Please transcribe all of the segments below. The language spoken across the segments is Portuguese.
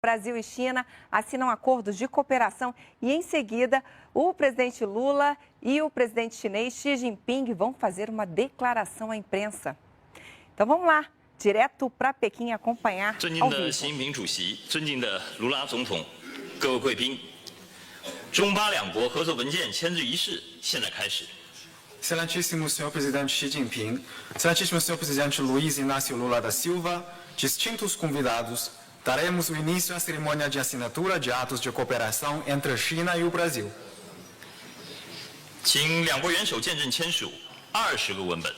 Brasil e China assinam acordos de cooperação e, em seguida, o presidente Lula e o presidente chinês Xi Jinping vão fazer uma declaração à imprensa. Então vamos lá, direto para Pequim acompanhar ao vivo. 习近平主席，尊敬的卢拉总统，各位贵宾，中巴两国合作文件签字仪式现在开始。 Excelentíssimo Senhor Presidente Xi Jinping, Excelentíssimo Senhor Presidente Luiz Inácio Lula da Silva, distintos convidados, daremos o início à cerimônia de assinatura de atos de cooperação entre a China e o Brasil. 请两国元首见证签署20个文本。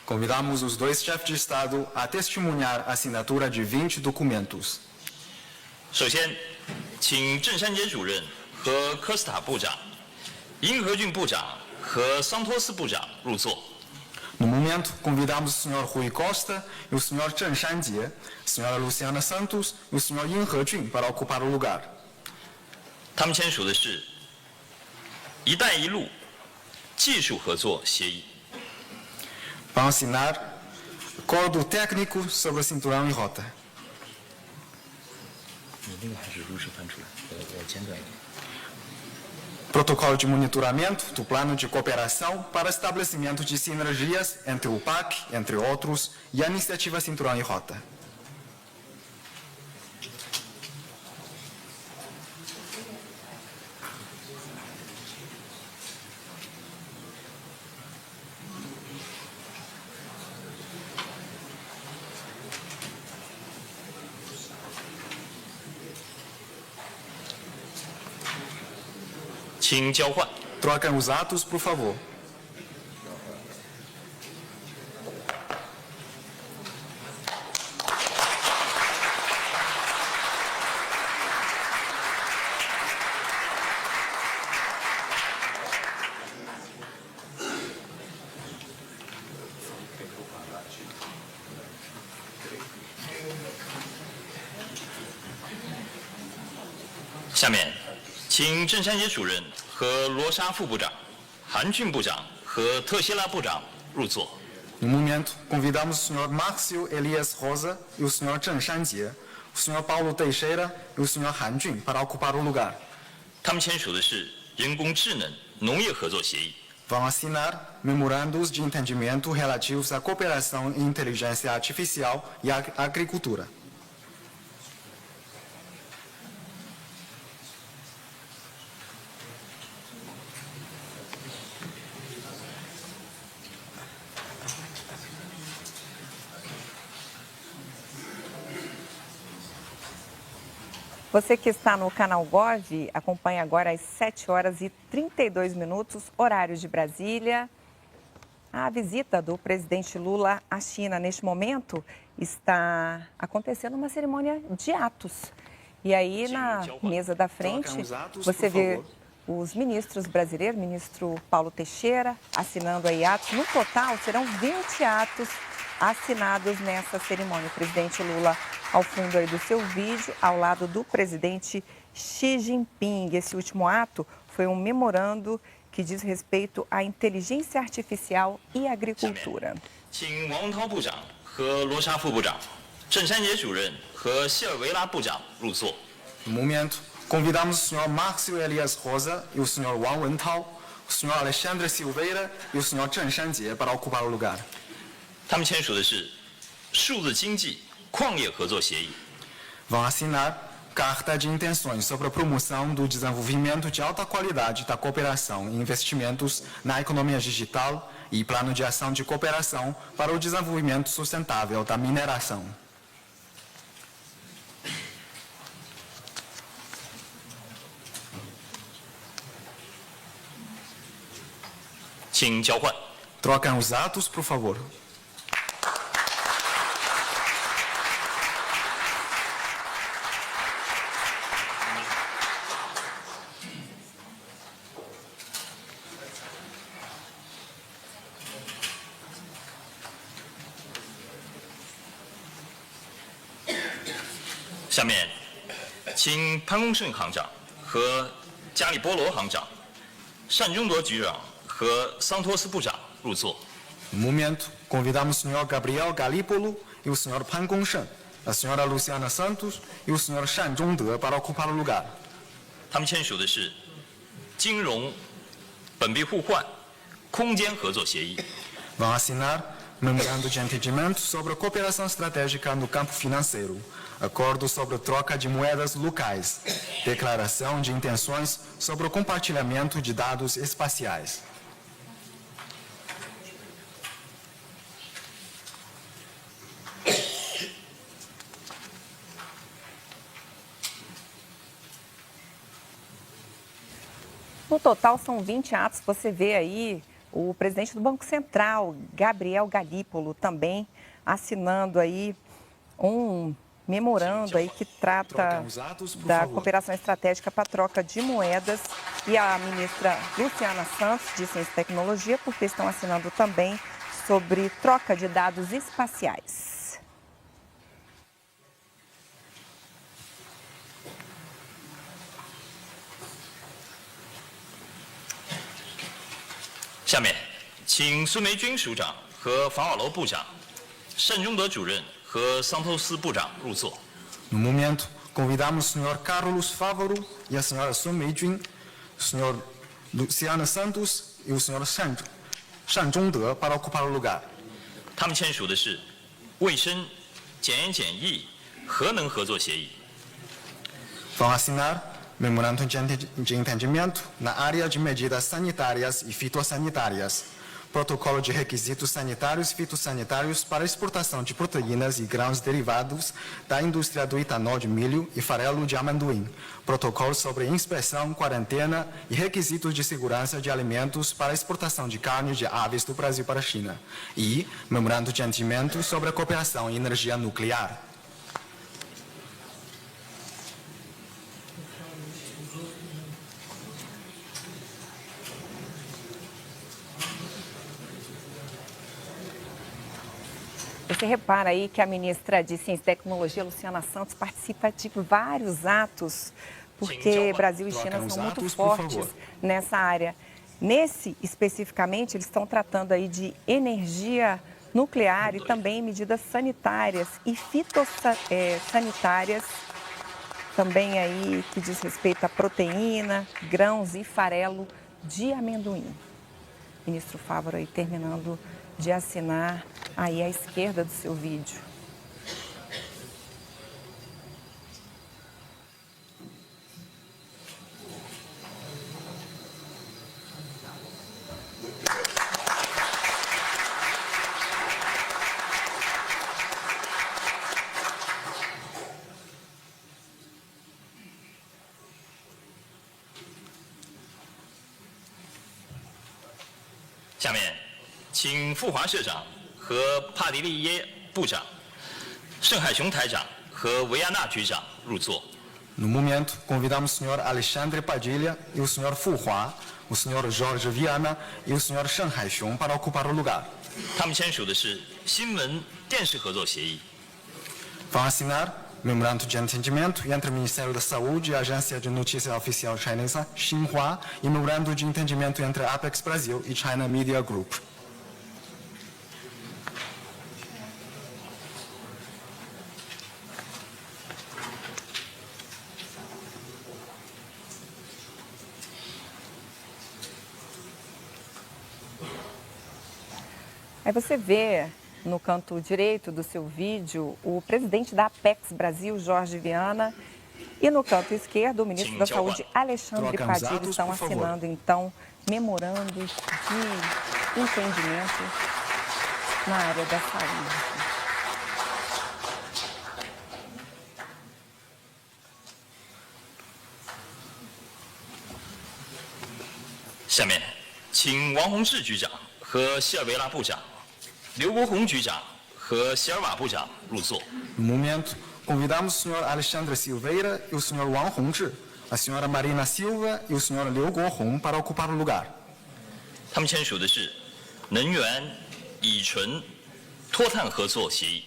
Convidamos os dois chefes de Estado a testemunhar a assinatura de 20 documentos. 首先，请郑山杰主任和科斯塔部长、殷和俊部长和桑托斯部长入座。 No momento, convidamos o Sr. Rui Costa e o Sr. Chen Shanjie, a Sra. Luciana Santos e o Sr. Yin He-jun para ocupar o lugar. 他们签署的是“一带一路”技术合作协议。 Vão assinar Acordo Técnico sobre o Cinturão e Rota. 你那个还是如实翻出来，我简短一点。 Protocolo de monitoramento do Plano de Cooperação para estabelecimento de sinergias entre o PAC, entre outros, e a Iniciativa Cinturão e Rota. 请交换。 Troquem os atos, por favor.下面，请郑山杰主任和罗沙副部长、韩俊部长和特谢拉部长入座。 No momento, convidamos o Sr. Márcio Elias Rosa e o Sr. Chen Shanjie, o Sr. Paulo Teixeira e o Sr. Han Jun para ocupar o lugar. 他们签署的是人工智能农业合作协议。 Vão assinar memorandos de entendimento relativos à cooperação em inteligência artificial e agricultura. você que está no canal Gov, acompanhe agora às 7 horas e 32 minutos, horário de Brasília. A visita do presidente Lula à China, neste momento, está acontecendo uma cerimônia de atos. E aí, na mesa da frente, você vê os ministros brasileiros, ministro Paulo Teixeira, assinando aí atos. No total, serão 20 atos assinados nessa cerimônia. O presidente Lula ao fundo aí do seu vídeo, ao lado do presidente Xi Jinping. Esse último ato foi um memorando que diz respeito à inteligência artificial e agricultura. 请王文涛部长和罗沙副部长、郑山杰主任和谢尔维拉部长入座。 No momento, convidamos o Sr. Márcio Elias Rosa e o Sr. Wang Wentao, o Sr. Alexandre Silveira e o Sr. Chen Shanjie para ocupar o lugar. 他们签署的是数字经济矿业合作协议。 Vão assinar Carta de Intenções sobre a promoção do desenvolvimento de alta qualidade da cooperação e investimentos na economia digital e Plano de Ação de Cooperação para o Desenvolvimento Sustentável da Mineração. 请交换。 Troquem os atos, por favor. “下面，请潘功胜行长和加里波罗行长、单中铎局长和桑托斯部长入座。 No momento, convidamos o Sr. Gabriel Galípolo e o Sr. Pan Gongsheng, a senhora Luciana Santos e o senhor Shan Zhongde para ocupar o lugar. 他们签署的是金融本币互换空间合作协议。 Vão assinar memorando de entendimento sobre a cooperação estratégica no campo financeiro, acordo sobre troca de moedas locais, declaração de intenções sobre o compartilhamento de dados espaciais. No total, são 20 atos. Você vê aí o presidente do Banco Central, Gabriel Galípolo, também assinando aí um memorando aí que trata da cooperação estratégica para a troca de moedas. E a ministra Luciana Santos, de Ciência e Tecnologia, porque estão assinando também sobre troca de dados espaciais.下面，请孙梅君署长和法瓦罗部长、单中德主任和桑托斯部长入座。 No momento, convidamos o Sr. Carlos Fávaro e a Sra. Sun Meijun, o Sr. Luciana Santos e o Sr. Shan Zhongde para ocupar o lugar. 他们签署的是卫生、检验检疫、核能合作协议。 Vão assinar memorando de entendimento na área de medidas sanitárias e fitossanitárias, protocolo de requisitos sanitários e fitossanitários para exportação de proteínas e grãos derivados da indústria do etanol de milho e farelo de amendoim, protocolo sobre inspeção, quarentena e requisitos de segurança de alimentos para exportação de carne de aves do Brasil para a China, e memorando de entendimento sobre a cooperação em energia nuclear. Você repara aí que a ministra de Ciência e Tecnologia, Luciana Santos, participa de vários atos, porque Brasil e China são muito fortes nessa área. Nesse, especificamente, eles estão tratando aí de energia nuclear e também medidas sanitárias e fitossanitárias, também aí que diz respeito a proteína, grãos e farelo de amendoim. Ministro Fávaro aí terminando de assinar aí à esquerda do seu vídeo.下面，请傅华社长和帕迪利耶部长、盛海雄台长和维亚纳局长入座。 No momento, convidamos o Sr. Alexandre Padilha e o Sr. Fu Hua, o Sr. Jorge Viana e o Sr. Shen Haixiong para ocupar o lugar. 他们签署的是新闻电视合作协议。 Vão assinar memorando de entendimento entre o Ministério da Saúde e a Agência de Notícia Oficial Chinesa, Xinhua, e memorando de entendimento entre a Apex Brasil e China Media Group. Aí você vê no canto direito do seu vídeo o presidente da Apex Brasil, Jorge Viana, e no canto esquerdo o ministro da Saúde, Alexandre Padilha, estão assinando então memorandos de entendimento na área da saúde. 下面，请王洪志局长和希尔维拉部长、刘国宏局长和席尔瓦部长入座。 No momento, convidamos o Sr. Alexandre Silveira e o Sr. Wang Hongzhi, a Sra. Marina Silva e o Sr. Liu Guohong para ocupar o lugar. 他们签署的是能源、乙醇、脱碳合作协议。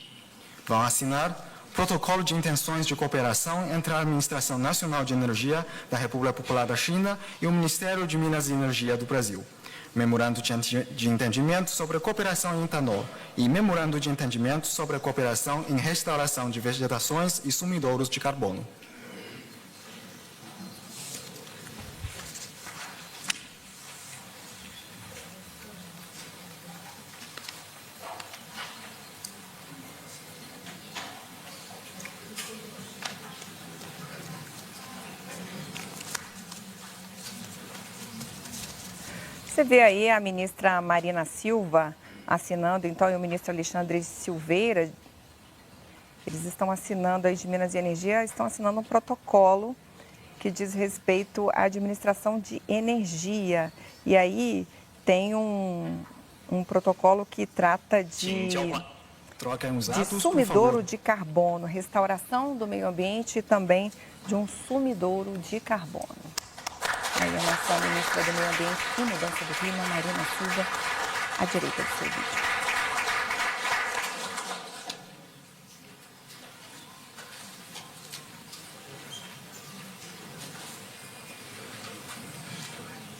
Vão assinar protocolo de intenções de cooperação entre a Administração Nacional de Energia da República Popular da China e o Ministério de Minas e Energia do Brasil. memorando de entendimento sobre cooperação em etanol e memorando de entendimento sobre cooperação em restauração de vegetações e sumidouros de carbono. Você vê aí a ministra Marina Silva assinando, então, e o ministro Alexandre Silveira, eles estão assinando aí de Minas e Energia, estão assinando um protocolo que diz respeito à administração de energia. E aí tem um protocolo que trata de sumidouro de carbono, restauração do meio ambiente e também de um sumidouro de carbono. Aí a nossa ministra do Meio Ambiente e Mudança do Clima, Marina Silva, à direita do seu vídeo.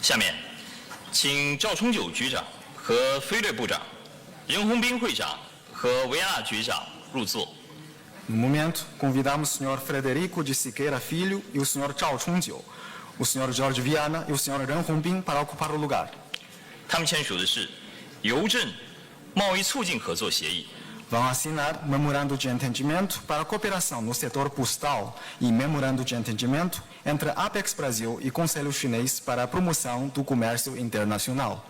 下面，请赵冲九局长和飞掠部长、任鸿斌会长和维亚纳局长入座。 No momento, convidamos o Sr. Frederico de Siqueira Filho e o Sr. Zhao Chongjiu, o Sr. Jorge Viana e o Sr. Ren Hongbin para ocupar o lugar. 他们签署的是邮政贸易促进合作协议。 Vão assinar memorando de entendimento para a cooperação no setor postal e memorando de entendimento entre a Apex Brasil e Conselho Chinês para a promoção do comércio internacional.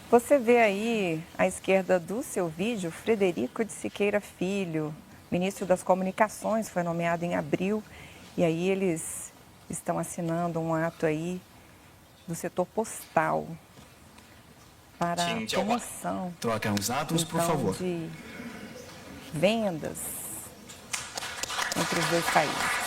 Você vê aí à esquerda do seu vídeo Frederico de Siqueira Filho, ministro das Comunicações, foi nomeado em abril, e aí eles estão assinando um ato aí do setor postal para a promoção. Troquem os atos, por favor. De vendas entre os dois países.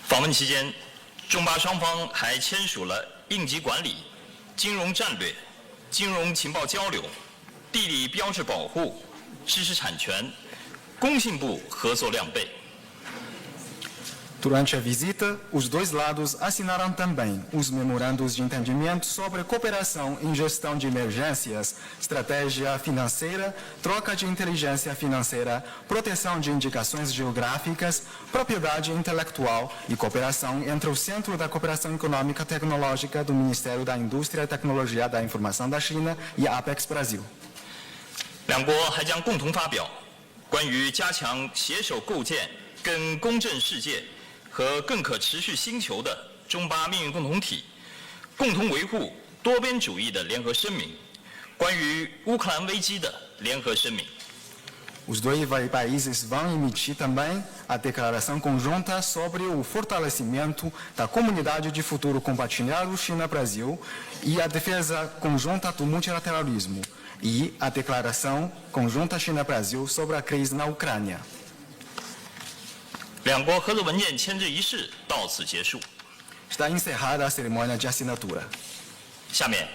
《访问期间，中巴双方还签署了应急管理、金融战略、金融情报交流、地理标志保护、知识产权、工信部合作亮背。 Durante a visita, os dois lados assinaram também os memorandos de entendimento sobre cooperação em gestão de emergências, estratégia financeira, troca de inteligência financeira, proteção de indicações geográficas, propriedade intelectual e cooperação entre o Centro da Cooperação Econômica e Tecnológica do Ministério da Indústria e Tecnologia da Informação da China e a Apex Brasil. 两国还将共同发表关于加强携手构建更公正世界 和更可持续星球的中巴命运共同体，共同维护多边主义的联合声明，关于乌克兰危机的联合声明。 Os dois países vão emitir também a declaração conjunta sobre o fortalecimento da comunidade de futuro compartilhado China-Brasil e a defesa conjunta do multilateralismo e a declaração conjunta China-Brasil sobre a crise na Ucrânia. 两国合作文件签字仪式到此结束。 Está encerrada a cerimônia de assinatura. 下面，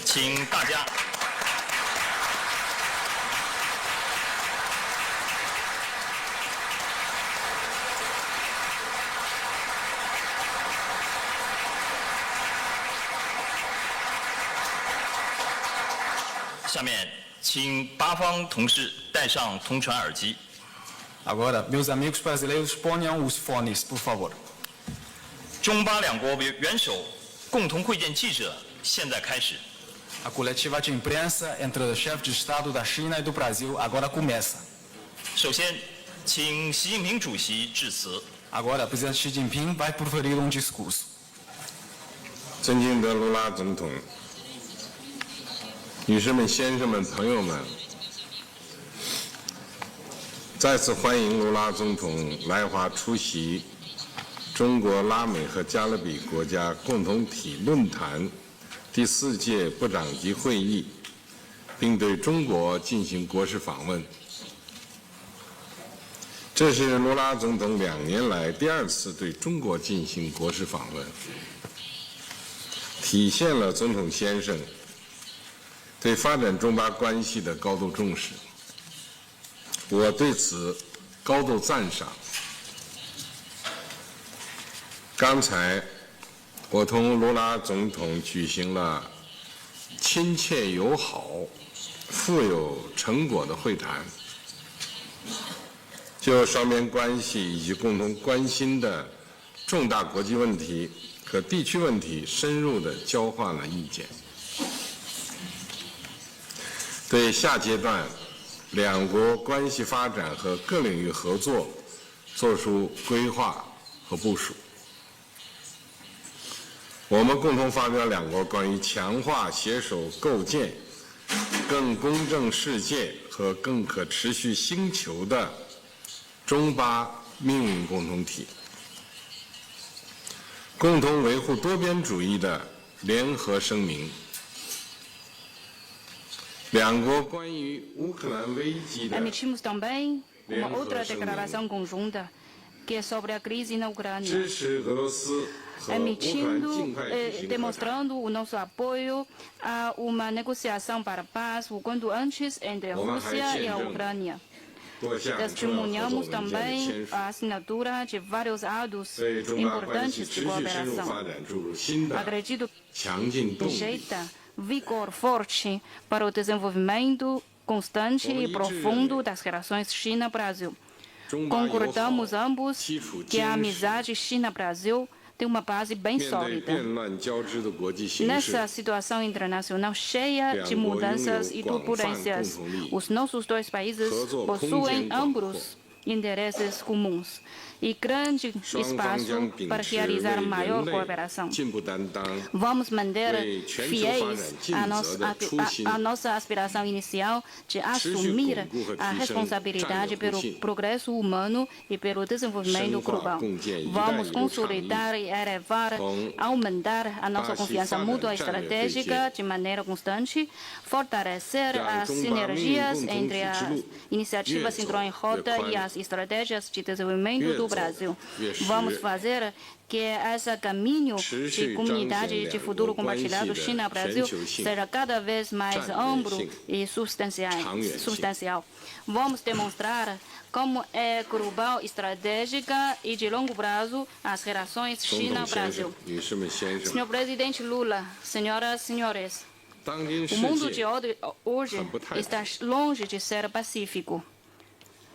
请大家。 下面，请巴方同事戴上同传耳机。 Agora, meus amigos brasileiros, ponham os fones, por favor. 中巴两国元首共同会见记者现在开始。 A coletiva de imprensa entre o chefe de Estado da China e do Brasil agora começa. 首先，请习近平主席致辞。 Agora, o presidente Xi Jinping vai proferir um discurso. 尊敬的卢拉总统，女士们、先生们、朋友们，再次欢迎卢拉总统来华出席中国拉美和加勒比国家共同体论坛第4届部长级会议，并对中国进行国事访问。这是卢拉总统2年来第2次对中国进行国事访问，体现了总统先生对发展中巴关系的高度重视，我对此高度赞赏。刚才我同卢拉总统举行了亲切友好、富有成果的会谈，就双边关系以及共同关心的重大国际问题和地区问题深入地交换了意见，对下阶段两国关系发展和各领域合作作出规划和部署。我们共同发表两国关于强化携手构建更公正世界和更可持续星球的中巴命运共同体，共同维护多边主义的联合声明。两国关于乌克兰危机的 Emitimos também uma outra declaração conjunta, que é sobre a crise na Ucrânia. 支持俄罗斯和乌克兰尽快举行和谈。 demonstrando o nosso apoio a uma negociação para a paz o quanto antes entre a Rússia e a Ucrânia. 多项重要合作 Testemunhamos 文件的 também 签署， a assinatura de vários atos 为中巴关系 importantes 持 de 续深入 cooperação. 发展注入新的 Acredito 强劲动 que 力。 jeita vigor forte para o desenvolvimento constante e profundo das relações China-Brasil. 中巴友好 Concordamos ambos 基础 que a 坚实。 amizade China-Brasil tem uma base bem 面对 sólida. 变乱交织的国际形势 Nessa， situação internacional cheia de mudanças e turbulências, os nossos dois países possuem ambos interesses comuns e grande 双方 espaço 将秉 para 持 realizar 为 maior 人类 cooperação. 进步担当， Vamos manter 为全球发展 fiéis 尽 a 责的初心 nossa aspiração inicial de 持续 assumir 巩固和 a 提升 responsabilidade 战略 pelo 互信 progresso humano e pelo desenvolvimento 深化 global. 共建一带 Vamos 一路 consolidar e elevar, 同 aumentar a nossa 巴西 confiança 发展 mútua 战略对 estratégica de maneira constante, fortalecer 让 as 中巴命运 sinergias 共同 entre 体之 as 路 iniciativas 越走 Sincron 越 Rota 宽 e as estratégias de desenvolvimento 越 do 走 Brasil. 越实 Vamos fazer que esse caminho 持 de 续 comunidade 彰显 de 两 futuro 国关系 compartilhado 的 China-Brasil 全球性 seja cada vez mais 战略 amplo 性 e 长远性 substancial. Vamos demonstrar como é global, estratégica e de longo prazo as relações 总统先 China-Brasil. 生、女士们、先生， Senhor Presidente Lula, senhoras e senhores, 当今 o 世 mundo de 界 hoje 很不太平。 está longe de ser pacífico.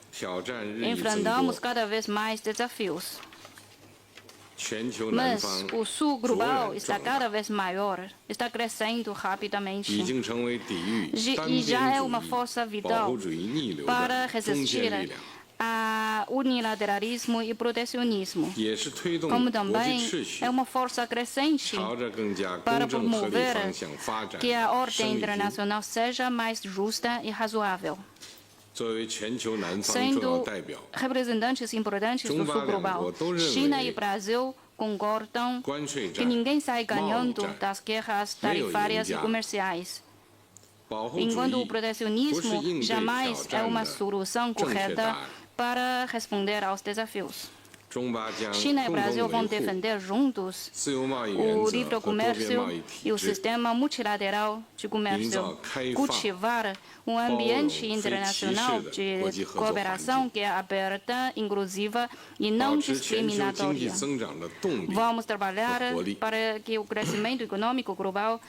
挑战日益增 Enfrentamos 多， cada vez mais desafios. 全球南 Mas 方 o sul 卓 global 然 está 壮 cada 大， vez maior, está crescendo 已 rapidamente 经成为抵御单 e 边 já é 主 uma 义、 força 保 vital 护主义逆流 para 的中 resistir 坚力量， a unilateralismo e protecionismo, 也是推动 como 国际 também 秩序 é uma força crescente 朝着更加 para 公正合理 promover 方向发展 que a 的 ordem 生与 internacional seja mais justa e razoável. 作为全球南方重要 Sendo 代表， representantes importantes do Jumba sul global, Liang Guo China Dou e Brasil concordam 关税 que 战、 ninguém sai 贸易 ganhando 战、 das guerras 没有赢 tarifárias e 家。 comerciais. 保护主 Enquanto o 义不是 protecionismo 应对挑 jamais é 战 uma 的 solução 正确答 correta 案。 para responder aos desafios. 中巴将 China e 共 Brasil 同 vão 维护 defender juntos 自由贸易原 o 则 livre 和多边 comércio 贸易 e o 体制， sistema multilateral de 营造 comércio, 开放、 cultivar um ambiente 包容、非歧视的 internacional 国际 de 合作环境。 cooperação que é aberta, inclusiva e 保 não 持全球经济 discriminatória. 增长的动力 Vamos trabalhar 和活力。 para que o crescimento econômico global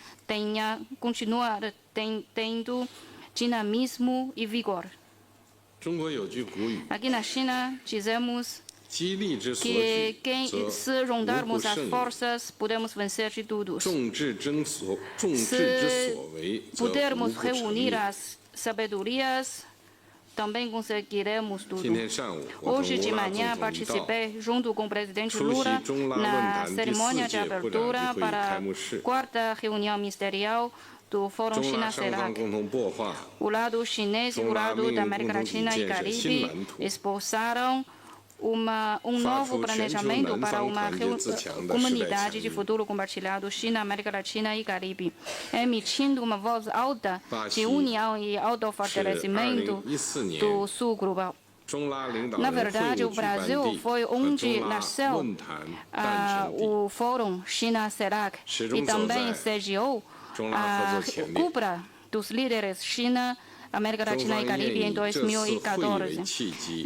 continuar tendo dinamismo e vigor. 中国有句古语 Aqui na China, dizemos 激励之所 que 举，则 se 无不 juntarmos as 胜于 forças, podemos vencer de todos. 众志之所为，则无 Pudermos 不成 reunir 立。 as sabedorias, também conseguiremos 今 tudo. 天上午，我同 Hoje de 罗拉 manhã 总统一道 participei, junto com o presidente 出席 Lula, 中拉论 na 坛第 cerimônia 4 de 届部长级 abertura 会议 para 开 a 幕式。 quarta reunião ministerial do Fórum 中拉双方 China-CELAC. 共同擘画 O lado chinês e o lado da América Latina e Caribe esboçaram novo planejamento para uma comunidade de futuro compartilhado China, América Latina e Caribe, emitindo uma voz alta de união e autofortalecimento do Sul Global. Na verdade, o Brasil foi onde nasceu o Fórum China-CELAC e também sediou a cúpula dos líderes China, América Latina e Caribe em 2014.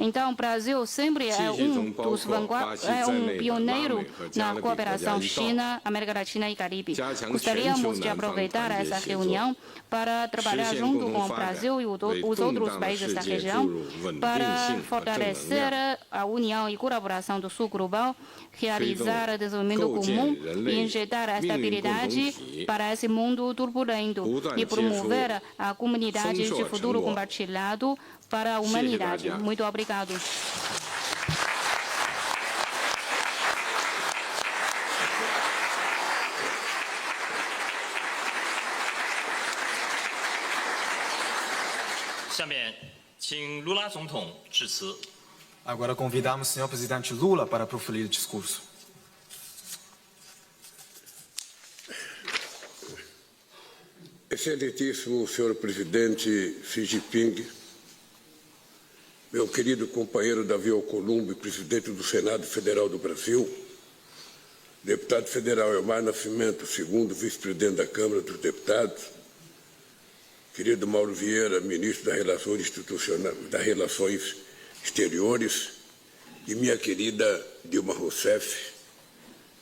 Então, o Brasil sempre é um pioneiro na cooperação China, América Latina e Caribe. Gostaríamos de aproveitar essa reunião para trabalhar junto com o Brasil e os outros países da região para fortalecer a união e colaboração do Sul Global, realizar desenvolvimento comum e injetar a estabilidade para esse mundo turbulento e promover a comunidade de futuro compartilhado para a humanidade. Muito obrigado. Agora convidamos o senhor presidente Lula para proferir o discurso. Excelentíssimo senhor presidente Xi Jinping, meu querido companheiro Davi Alcolumbre, presidente do Senado Federal do Brasil, deputado federal Elmar Nascimento, segundo vice-presidente da Câmara dos Deputados, querido Mauro Vieira, ministro das Relações Exteriores, e minha querida Dilma Rousseff,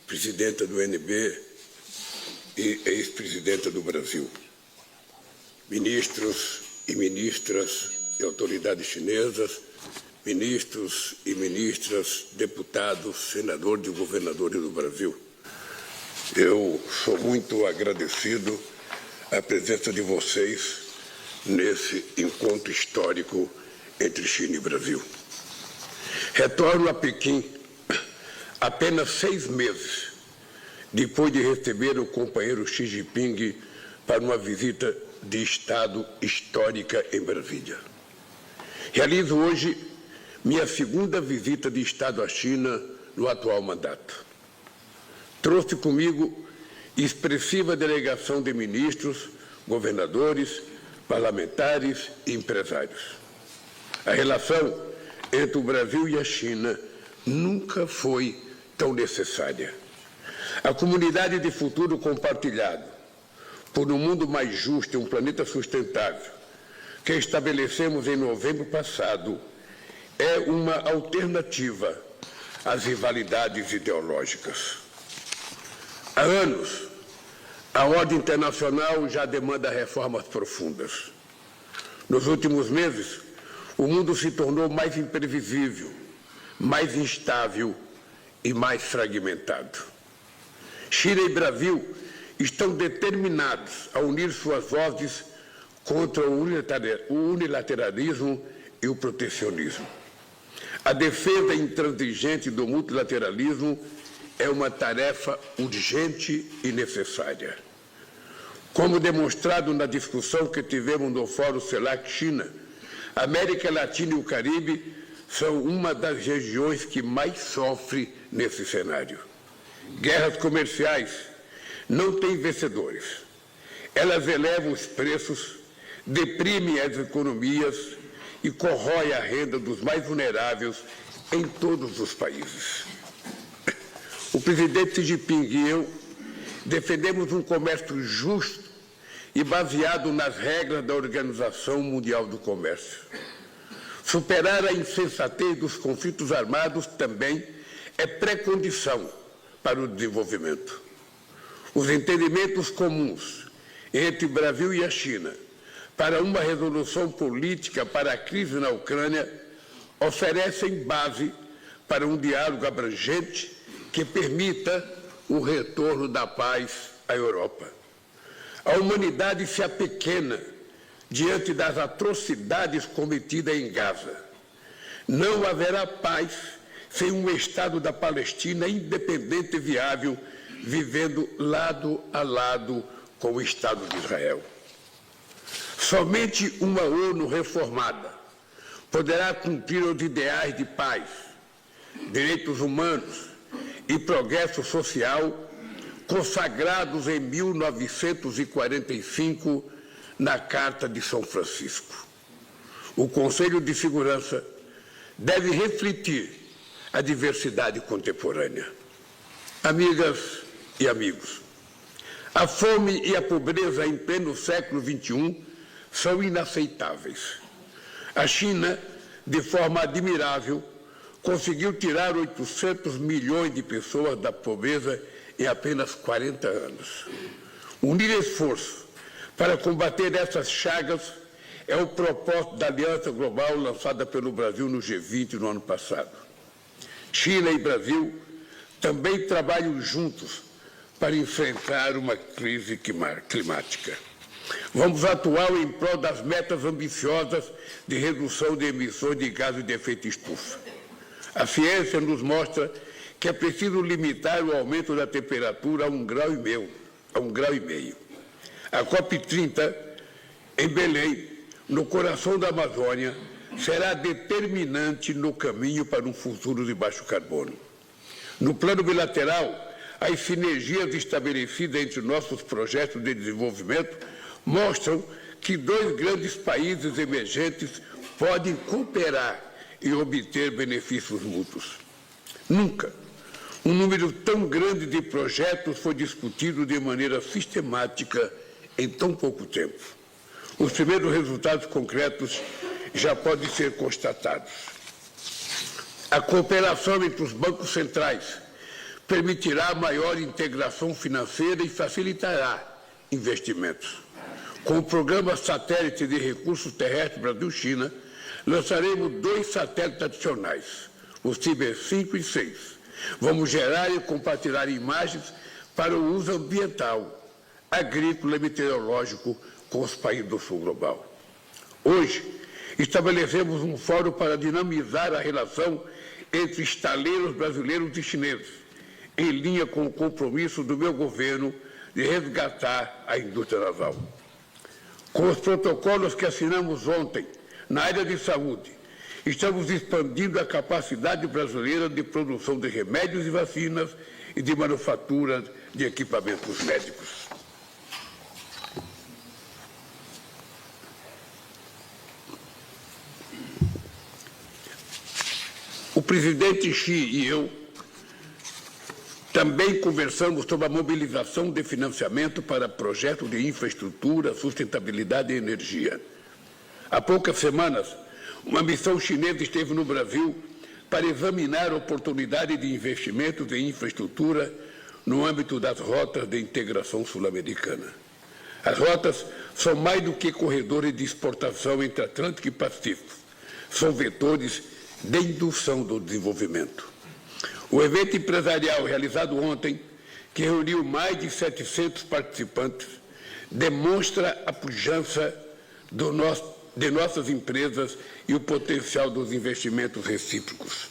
presidenta do NB e ex-presidenta do Brasil, ministros e ministras e autoridades chinesas, ministros e ministras, deputados, senadores e governadores do Brasil. Eu sou muito agradecido à presença de vocês nesse encontro histórico entre China e Brasil. Retorno a Pequim apenas 6 meses depois de receber o companheiro Xi Jinping para uma visita de Estado histórica em Brasília. Realizo hoje minha segunda visita de Estado à China no atual mandato. Trouxe comigo expressiva delegação de ministros, governadores, parlamentares e empresários. A relação entre o Brasil e a China nunca foi tão necessária. A comunidade de futuro compartilhado por um mundo mais justo e um planeta sustentável, que estabelecemos em novembro passado, é uma alternativa às rivalidades ideológicas. Há anos, a ordem internacional já demanda reformas profundas. Nos últimos meses, o mundo se tornou mais imprevisível, mais instável e mais fragmentado. China e Brasil estão determinados a unir suas vozes contra o unilateralismo e o protecionismo. A defesa intransigente do multilateralismo é uma tarefa urgente e necessária. Como demonstrado na discussão que tivemos no Fórum CELAC-China, a América Latina e o Caribe são uma das regiões que mais sofre nesse cenário. Guerras comerciais não têm vencedores. Elas elevam os preços, deprimem as economias e corroem a renda dos mais vulneráveis em todos os países. O presidente Xi Jinping e eu defendemos um comércio justo e baseado nas regras da Organização Mundial do Comércio. Superar a insensatez dos conflitos armados também é pré-condição para o desenvolvimento. Os entendimentos comuns entre o Brasil e a China para uma resolução política para a crise na Ucrânia oferecem base para um diálogo abrangente que permita o retorno da paz à Europa. A humanidade se apequena diante das atrocidades cometidas em Gaza. Não haverá paz sem um Estado da Palestina independente e viável, vivendo lado a lado com o Estado de Israel. Somente uma ONU reformada poderá cumprir os ideais de paz, direitos humanos e progresso social consagrados em 1945 na Carta de São Francisco. O Conselho de Segurança deve refletir a diversidade contemporânea. Amigas e amigos, a fome e a pobreza em pleno século XXI são inaceitáveis. A China, de forma admirável, conseguiu tirar 800 milhões de pessoas da pobreza em apenas 40 anos. Unir esforço para combater essas chagas é o propósito da Aliança Global lançada pelo Brasil no G20 no ano passado. China e Brasil também trabalham juntos para enfrentar uma crise climática. Vamos atuar em prol das metas ambiciosas de redução de emissões de gases de efeito estufa. A ciência nos mostra que é preciso limitar o aumento da temperatura a 1,5 graus. A COP30, em Belém, no coração da Amazônia, será determinante no caminho para um futuro de baixo carbono. No plano bilateral, as sinergias estabelecidas entre nossos projetos de desenvolvimento mostram que dois grandes países emergentes podem cooperar e obter benefícios mútuos. Nunca um número tão grande de projetos foi discutido de maneira sistemática em tão pouco tempo. Os primeiros resultados concretos já podem ser constatados. A cooperação entre os bancos centrais permitirá maior integração financeira e facilitará investimentos. Com o programa Satélite de Recursos Terrestres Brasil-China, lançaremos 2 satélites adicionais, o Ciber 5 e 6. Vamos gerar e compartilhar imagens para o uso ambiental, agrícola e meteorológico com os países do Sul Global. Hoje, estabelecemos um fórum para dinamizar a relação entre estaleiros brasileiros e chineses, em linha com o compromisso do meu governo de resgatar a indústria naval. Com os protocolos que assinamos ontem na área de saúde, estamos expandindo a capacidade brasileira de produção de remédios e vacinas e de manufatura de equipamentos médicos. O presidente Xi e eu também conversamos sobre a mobilização de financiamento para projetos de infraestrutura, sustentabilidade e energia. Há poucas semanas, uma missão chinesa esteve no Brasil para examinar a oportunidade de investimentos em infraestrutura no âmbito das rotas de integração sul-americana. As rotas são mais do que corredores de exportação entre Atlântico e Pacífico. São vetores de indução do desenvolvimento. O evento empresarial realizado ontem, que reuniu mais de 700 participantes, demonstra a pujança de nossas empresas e o potencial dos investimentos recíprocos.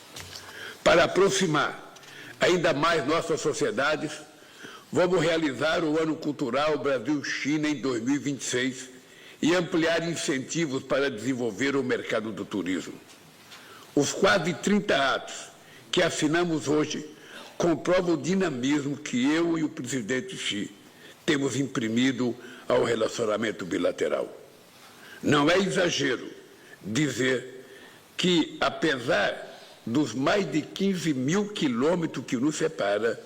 Para aproximar ainda mais nossas sociedades, vamos realizar o Ano Cultural Brasil-China em 2026 e ampliar incentivos para desenvolver o mercado do turismo. Os quase 30 atos que assinamos hoje comprovam o dinamismo que eu e o presidente Xi temos imprimido ao relacionamento bilateral. Não é exagero dizer que, apesar dos mais de 15 mil quilômetros que nos separa,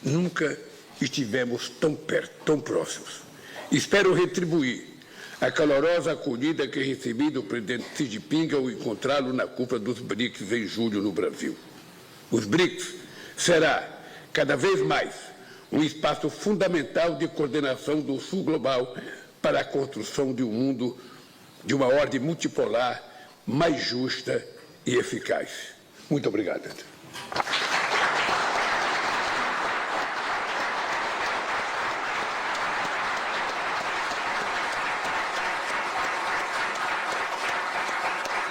nunca estivemos tão perto, tão próximos. Espero retribuir a calorosa acolhida que recebi do presidente Xi Jinping ao encontrá-lo na cúpula dos BRICS em julho no Brasil. Os BRICS será, cada vez mais, um espaço fundamental de coordenação do Sul Global para a construção de um mundo de uma ordem multipolar mais justa e eficaz. Muito obrigado.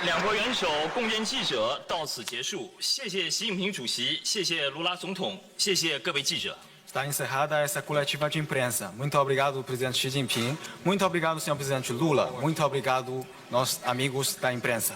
两国元首共宴记者到此结束，谢谢习近平主席，谢谢卢拉总统，谢谢各位记者。 Está encerrada essa coletiva de imprensa. Muito obrigado, presidente Xi Jinping. Muito obrigado, senhor presidente Lula. Muito obrigado, nossos amigos da imprensa.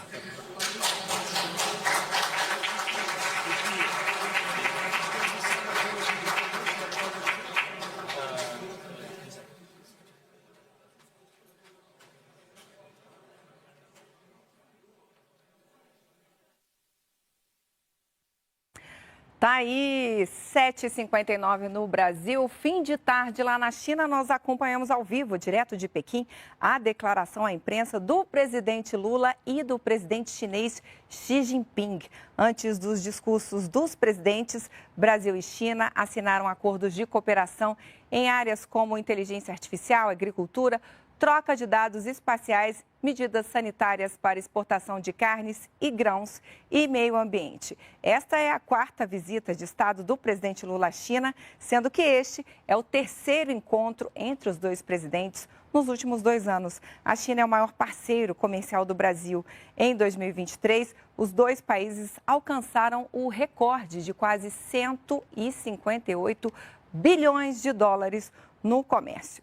Tá aí, 7h59 no Brasil, fim de tarde lá na China, nós acompanhamos ao vivo, direto de Pequim, a declaração à imprensa do presidente Lula e do presidente chinês Xi Jinping. Antes dos discursos dos presidentes, Brasil e China assinaram acordos de cooperação em áreas como inteligência artificial, agricultura, troca de dados espaciais, medidas sanitárias para exportação de carnes e grãos e meio ambiente. Esta é a 4ª visita de Estado do presidente Lula à China, sendo que este é o 3º encontro entre os dois presidentes nos últimos 2 anos. A China é o maior parceiro comercial do Brasil. Em 2023, os dois países alcançaram o recorde de quase 158 bilhões de dólares no comércio.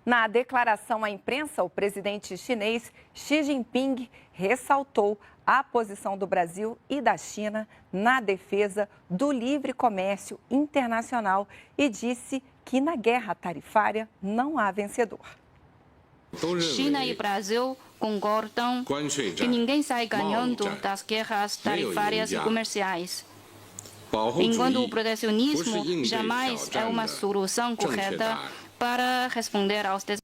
Na declaração à imprensa, o presidente chinês Xi Jinping ressaltou a posição do Brasil e da China na defesa do livre comércio internacional e disse que na guerra tarifária não há vencedor. China e Brasil concordam que ninguém sai ganhando das guerras tarifárias e comerciais. Enquanto o protecionismo jamais é uma solução correta para responder aos desafios